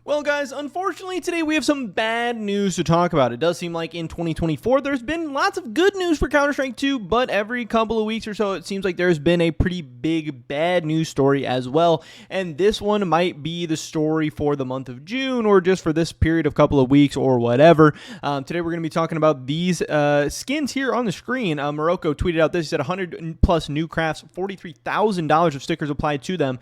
Well, guys, unfortunately, today we have some bad news to talk about. It does seem like in 2024, there's been lots of good news for Counter-Strike 2, but every couple of weeks or so, it seems like there's been a pretty big bad news story as well. And this one might be the story for the month of June or just for this period of couple of weeks or whatever. Today, we're going to be talking about these skins here on the screen. Morocco tweeted out this. He said 100 plus new crafts, $43,000 of stickers applied to them,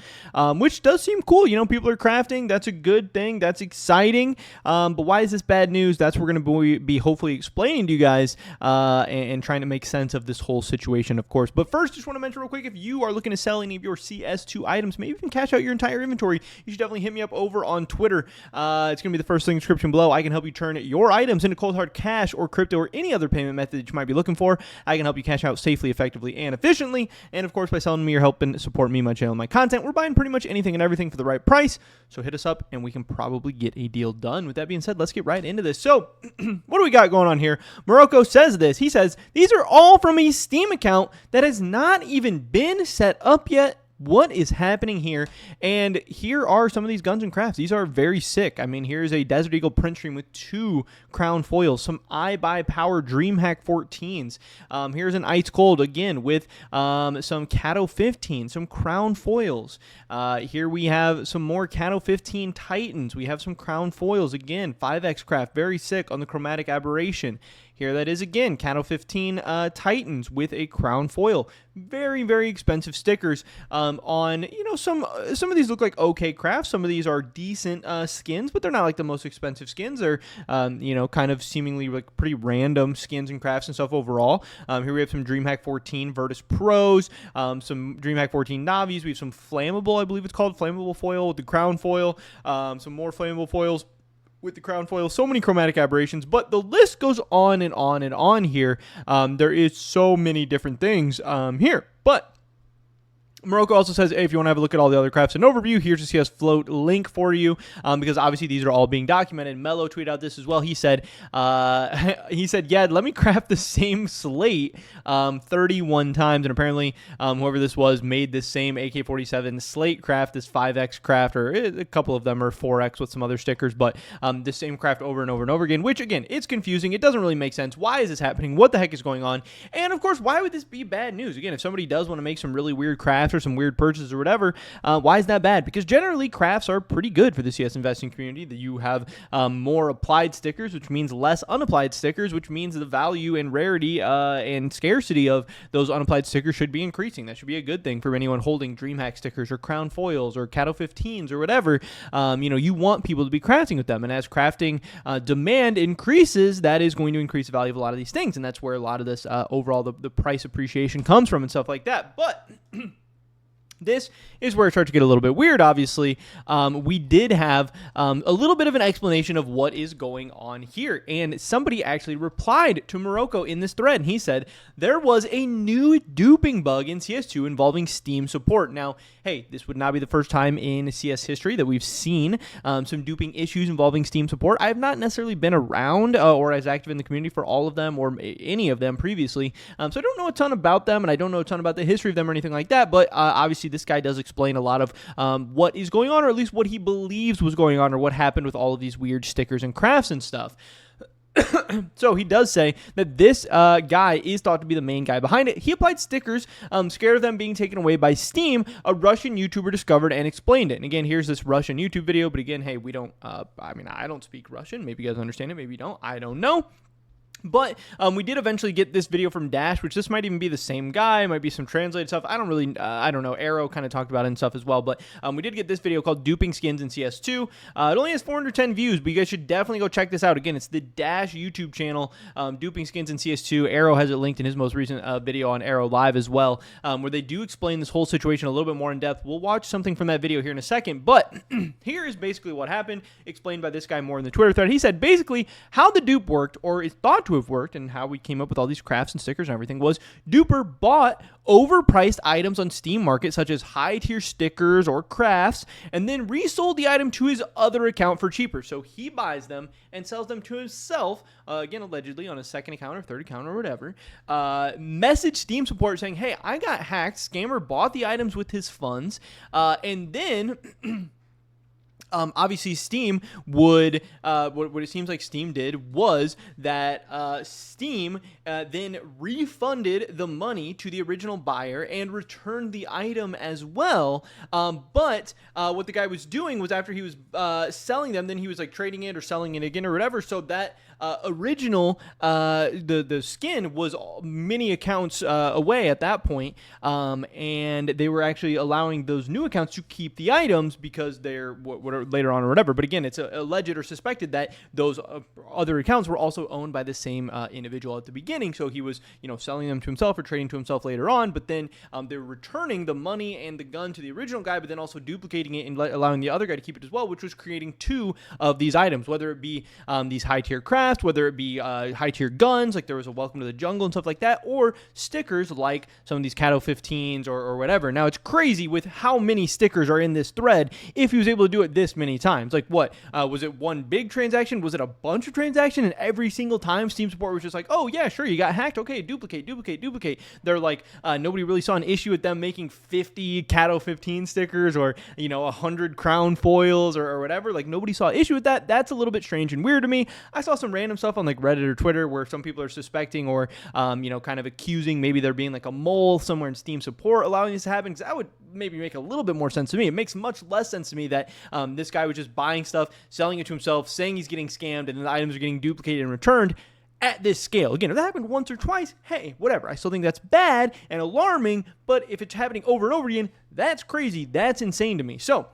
which does seem cool. You know, people are crafting. That's a good thing. That's exciting. But why is this bad news? That's what we're going to be hopefully explaining to you guys and trying to make sense of this whole situation, of course. But first, just want to mention real quick, if you are looking to sell any of your CS2 items, maybe even cash out your entire inventory, you should definitely hit me up over on Twitter. It's going to be the first link in the description below. I can help you turn your items into cold hard cash or crypto or any other payment method that you might be looking for. I can help you cash out safely, effectively, and efficiently. And of course, by selling me, you're helping support me, my channel, and my content. We're buying pretty much anything and everything for the right price. So hit us up and we can probably get a deal done. With that being said, let's get right into this. So what do we got going on here? Morocco says this. He says, these are all from a Steam account that has not even been set up yet. What is happening here? And here are some of these guns and crafts. These are very sick. I mean, here's a Desert Eagle print stream with 2 crown foils, some iBuyPower DreamHack 14s. Here's an Ice Cold again with some Cato 15, some crown foils. Here we have some more Cato 15 Titans. We have some crown foils again, 5X craft, very sick on the chromatic aberration. Here that is again, Cato 15 Titans with a crown foil. Very, very expensive stickers on, you know, some of these look like okay crafts. Some of these are decent skins, but they're not like the most expensive skins. They're, you know, kind of seemingly like pretty random skins and crafts and stuff overall. Here we have some DreamHack 14 Virtus Pros, some DreamHack 14 Navis. We have some flammable, I believe it's called, flammable foil with the crown foil, some more flammable foils with the crown foil, so many chromatic aberrations, but the list goes on and on and on here. There is so many different things here, but Morocco also says, hey, if you want to have a look at all the other crafts and overview, here's a CS Float link for you, because obviously these are all being documented. Mello tweeted out this as well. He said, yeah, let me craft the same slate 31 times, and apparently whoever this was made this same AK-47 slate craft, this 5X craft, or a couple of them are 4X with some other stickers, but the same craft over and over and over again, which again, it's confusing. It doesn't really make sense. Why is this happening? What the heck is going on? And of course, why would this be bad news? Again, if somebody does want to make some really weird crafts or some weird purchases or whatever, why is that bad? Because generally crafts are pretty good for the CS investing community. That you have more applied stickers, which means less unapplied stickers, which means the value and rarity and scarcity of those unapplied stickers should be increasing. That should be a good thing for anyone holding DreamHack stickers or crown foils or Cato 15s or whatever. You know, you want people to be crafting with them, and as crafting demand increases, that is going to increase the value of a lot of these things, and that's where a lot of this overall the price appreciation comes from and stuff like that. But this is where it starts to get a little bit weird, obviously. We did have a little bit of an explanation of what is going on here, and somebody actually replied to Morocco in this thread, and he said, there was a new duping bug in CS2 involving Steam support. Now, hey, this would not be the first time in CS history that we've seen some duping issues involving Steam support. I have not necessarily been around or as active in the community for all of them or any of them previously, so I don't know a ton about them, and I don't know a ton about the history of them or anything like that, but obviously this guy does explain a lot of what is going on, or at least what he believes was going on, or what happened with all of these weird stickers and crafts and stuff. So he does say that this guy is thought to be the main guy behind it. He applied stickers, scared of them being taken away by Steam. A Russian YouTuber discovered and explained it. And again, here's this Russian YouTube video. But again, hey, we don't, I mean, I don't speak Russian. Maybe you guys understand it. Maybe you don't. I don't know. But we did eventually get this video from Dash, which this might even be the same guy. It might be some translated stuff. I don't really, I don't know. Arrow kind of talked about it and stuff as well. But we did get this video called Duping Skins in CS2. It only has 410 views, but you guys should definitely go check this out. Again, it's the Dash YouTube channel, Duping Skins in CS2. Arrow has it linked in his most recent video on Arrow Live as well, where they do explain this whole situation a little bit more in depth. We'll watch something from that video here in a second. But here is basically what happened, explained by this guy more in the Twitter thread. He said basically how the dupe worked, or is thought to have worked, and how we came up with all these crafts and stickers and everything, was Duper bought overpriced items on Steam Market, such as high-tier stickers or crafts, and then resold the item to his other account for cheaper. So he buys them and sells them to himself, again, allegedly on a second account or third account or whatever, message Steam support saying, hey, I got hacked, scammer bought the items with his funds, and then Obviously, Steam would, what it seems like Steam did was that Steam then refunded the money to the original buyer and returned the item as well. But what the guy was doing was after he was selling them, then he was like trading it or selling it again or whatever. So that original, the skin was many accounts away at that point. And they were actually allowing those new accounts to keep the items because they're whatever later on or whatever. But again, it's alleged or suspected that those other accounts were also owned by the same individual at the beginning. So he was, selling them to himself or trading to himself later on. But then they were returning the money and the gun to the original guy, but then also duplicating it and allowing the other guy to keep it as well, which was creating two of these items, whether it be these high tier crafts, whether it be high tier guns, like there was a Welcome to the Jungle and stuff like that, or stickers like some of these Cato 15s or whatever. Now it's crazy with how many stickers are in this thread if he was able to do it this many times. Like what? Was it one big transaction? Was it a bunch of transactions? And every single time Steam support was just like, oh yeah, sure, you got hacked. Okay, duplicate. They're like, nobody really saw an issue with them making 50 Cato 15 stickers or, 100 crown foils or whatever. Like nobody saw an issue with that. That's a little bit strange and weird to me. I saw some random stuff on like Reddit or Twitter where some people are suspecting or, kind of accusing maybe there being like a mole somewhere in Steam support allowing this to happen. Because that would maybe make a little bit more sense to me. It makes much less sense to me that this guy was just buying stuff, selling it to himself, saying he's getting scammed, and then the items are getting duplicated and returned at this scale. Again, if that happened once or twice, hey, whatever. I still think that's bad and alarming, but if it's happening over and over again, that's crazy. That's insane to me. So,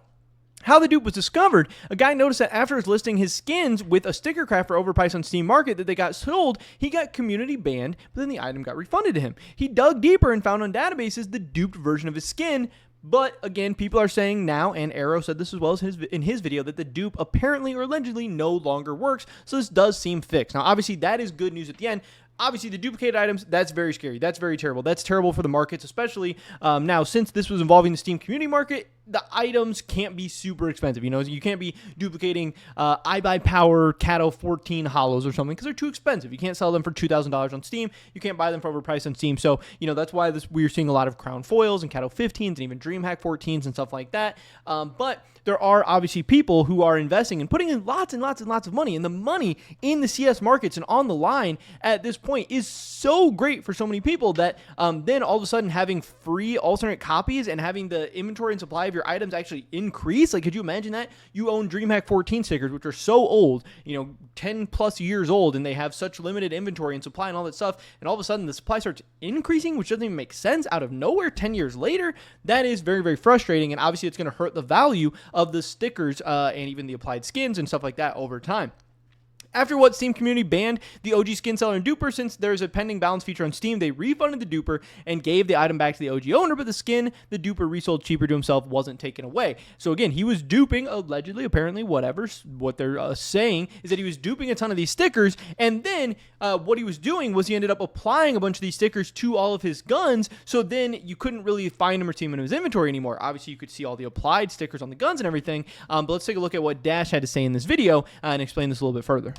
how the dupe was discovered, a guy noticed that after listing his skins with a sticker craft for overpriced on Steam Market that they got sold, he got community banned, but then the item got refunded to him. He dug deeper and found on databases the duped version of his skin. But again, people are saying now, and Arrow said this as well as in his video, that the dupe apparently or allegedly no longer works. So this does seem fixed. Now, obviously, that is good news at the end. Obviously, the duplicated items, that's very scary. That's very terrible. That's terrible for the markets, especially now since this was involving the Steam community market. The items can't be super expensive. You can't be duplicating iBuyPower Cato 14 hollows or something because they're too expensive. You can't sell them for $2,000 on Steam. You can't buy them for overpriced on Steam. So, that's why we're seeing a lot of crown foils and Cato 15s and even DreamHack 14s and stuff like that. But there are obviously people who are investing and putting in lots and lots and lots of money. And the money in the CS markets and on the line at this point is so great for so many people that then all of a sudden having free alternate copies and having the inventory and supply of your items actually increase. Like, could you imagine that? You own DreamHack 14 stickers, which are so old, 10 plus years old, and they have such limited inventory and supply and all that stuff. And all of a sudden the supply starts increasing, which doesn't even make sense out of nowhere 10 years later. That is very, very frustrating. And obviously it's going to hurt the value of the stickers and even the applied skins and stuff like that over time. After what Steam community banned the OG skin seller and duper, since there's a pending balance feature on Steam, they refunded the duper and gave the item back to the OG owner, but the skin the duper resold cheaper to himself wasn't taken away. So again, he was duping, allegedly, apparently, whatever, what they're saying is that he was duping a ton of these stickers, and then what he was doing was he ended up applying a bunch of these stickers to all of his guns, so then you couldn't really find him or see him in his inventory anymore. Obviously, you could see all the applied stickers on the guns and everything, but let's take a look at what Dash had to say in this video and explain this a little bit further.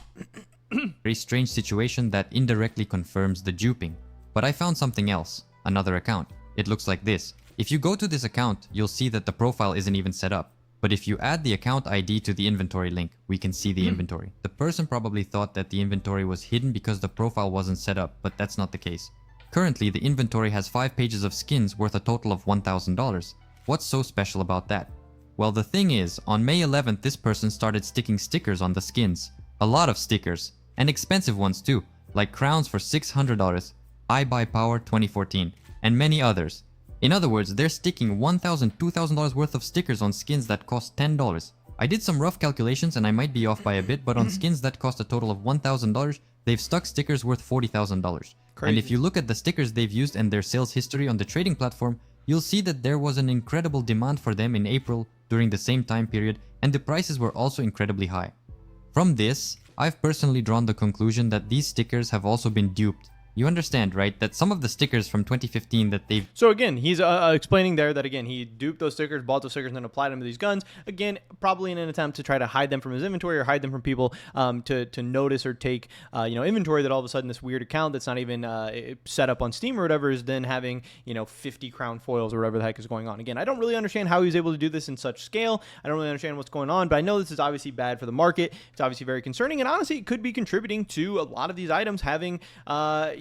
Very strange situation that indirectly confirms the duping. But I found something else, another account. It looks like this. If you go to this account, you'll see that the profile isn't even set up. But if you add the account ID to the inventory link, we can see the inventory. The person probably thought that the inventory was hidden because the profile wasn't set up, but that's not the case. Currently, the inventory has 5 pages of skins worth a total of $1,000. What's so special about that? Well, the thing is, on May 11th, this person started sticking stickers on the skins. A lot of stickers, and expensive ones too, like crowns for $600, iBuyPower 2014, and many others. In other words, they're sticking $1,000, $2,000 worth of stickers on skins that cost $10. I did some rough calculations and I might be off by a bit, but on skins that cost a total of $1,000, they've stuck stickers worth $40,000. And if you look at the stickers they've used and their sales history on the trading platform, you'll see that there was an incredible demand for them in April during the same time period, and the prices were also incredibly high. From this, I've personally drawn the conclusion that these stickers have also been duped. You understand, right, that some of the stickers from 2015 that they've... So again, he's explaining there that, again, he duped those stickers, bought those stickers, and then applied them to these guns. Again, probably in an attempt to try to hide them from his inventory or hide them from people to notice or take inventory that all of a sudden this weird account that's not even set up on Steam or whatever is then having 50 crown foils or whatever the heck is going on. Again, I don't really understand how he was able to do this in such scale. I don't really understand what's going on, but I know this is obviously bad for the market. It's obviously very concerning, and honestly, it could be contributing to a lot of these items having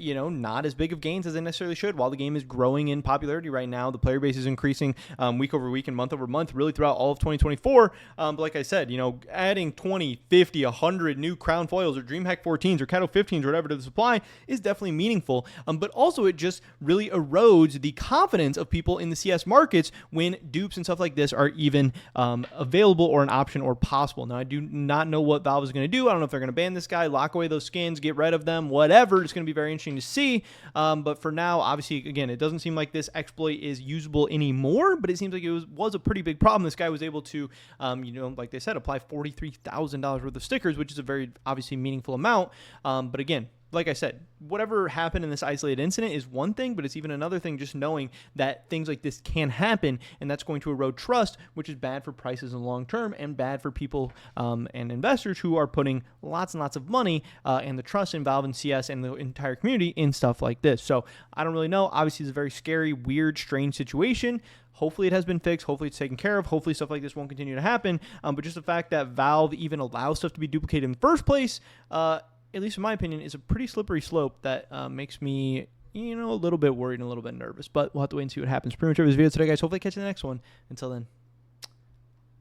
not as big of gains as they necessarily should. While the game is growing in popularity right now, the player base is increasing week over week and month over month, really throughout all of 2024. But like I said, adding 20, 50, 100 new crown foils or DreamHack 14s or Cato 15s or whatever to the supply is definitely meaningful. But also it just really erodes the confidence of people in the CS markets when dupes and stuff like this are even available or an option or possible. Now, I do not know what Valve is going to do. I don't know if they're going to ban this guy, lock away those skins, get rid of them, whatever. It's going to be very interesting to see. But for now, obviously, again, it doesn't seem like this exploit is usable anymore, but it seems like it was a pretty big problem. This guy was able to, like they said, apply $43,000 worth of stickers, which is a very obviously meaningful amount. But again, like I said, whatever happened in this isolated incident is one thing, but it's even another thing just knowing that things like this can happen, and that's going to erode trust, which is bad for prices in the long term and bad for people and investors who are putting lots and lots of money and the trust in Valve and CS and the entire community in stuff like this. So I don't really know. Obviously, it's a very scary, weird, strange situation. Hopefully it has been fixed. Hopefully it's taken care of. Hopefully stuff like this won't continue to happen. But just the fact that Valve even allows stuff to be duplicated in the first place, at least in my opinion, is a pretty slippery slope that makes me, a little bit worried and a little bit nervous. But we'll have to wait and see what happens. Pretty much over this video today, guys. Hopefully catch you in the next one. Until then,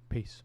peace.